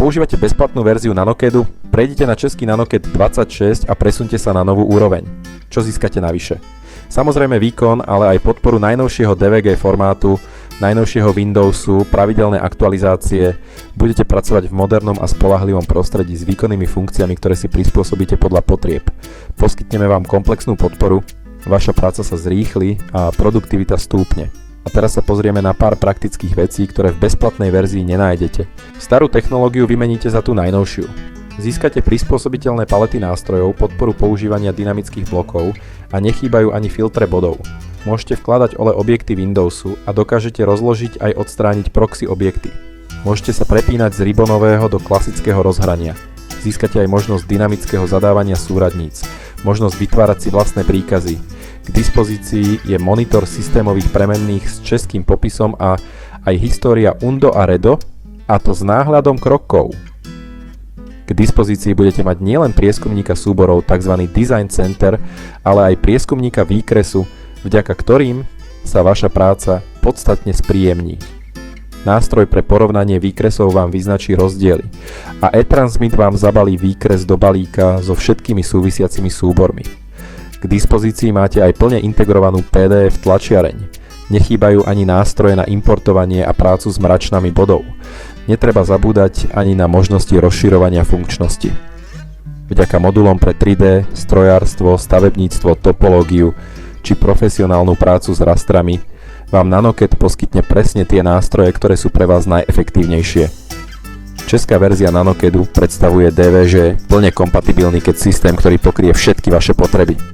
používate bezplatnú verziu Nanokedu, prejdite na český Nanoked 26 a presunte sa na novú úroveň. Čo získate navyše? Samozrejme výkon, ale aj podporu najnovšieho DVG formátu, najnovšieho Windowsu, pravidelné aktualizácie, budete pracovať v modernom a spoľahlivom prostredí s výkonnými funkciami, ktoré si prispôsobíte podľa potrieb. Poskytneme vám komplexnú podporu, vaša práca sa zrýchli a produktivita stúpne. A teraz sa pozrieme na pár praktických vecí, ktoré v bezplatnej verzii nenájdete. Starú technológiu vymeníte za tú najnovšiu. Získate prispôsobiteľné palety nástrojov, podporu používania dynamických blokov a nechýbajú ani filtre bodov. Môžete vkladať objekty Windowsu a dokážete rozložiť aj odstrániť proxy objekty. Môžete sa prepínať z ribonového do klasického rozhrania. Získate aj možnosť dynamického zadávania súradníc, možnosť vytvárať si vlastné príkazy. K dispozícii je monitor systémových premenných s českým popisom a aj história Undo a Redo, a to s náhľadom krokov. K dispozícii budete mať nielen prieskumníka súborov tzv. Design Center, ale aj prieskumníka výkresu, vďaka ktorým sa vaša práca podstatne spríjemní. Nástroj pre porovnanie výkresov vám vyznačí rozdiely a eTransmit vám zabalí výkres do balíka so všetkými súvisiacimi súbormi. K dispozícii máte aj plne integrovanú PDF tlačiareň. Nechýbajú ani nástroje na importovanie a prácu s mračnami bodov. Netreba zabúdať ani na možnosti rozširovania funkčnosti. Vďaka modulom pre 3D, strojárstvo, stavebníctvo, topológiu či profesionálnu prácu s rastrami vám Nanoked poskytne presne tie nástroje, ktoré sú pre vás najefektívnejšie. Česká verzia Nanokedu predstavuje DVŽ plne kompatibilný CAD systém, ktorý pokrie všetky vaše potreby.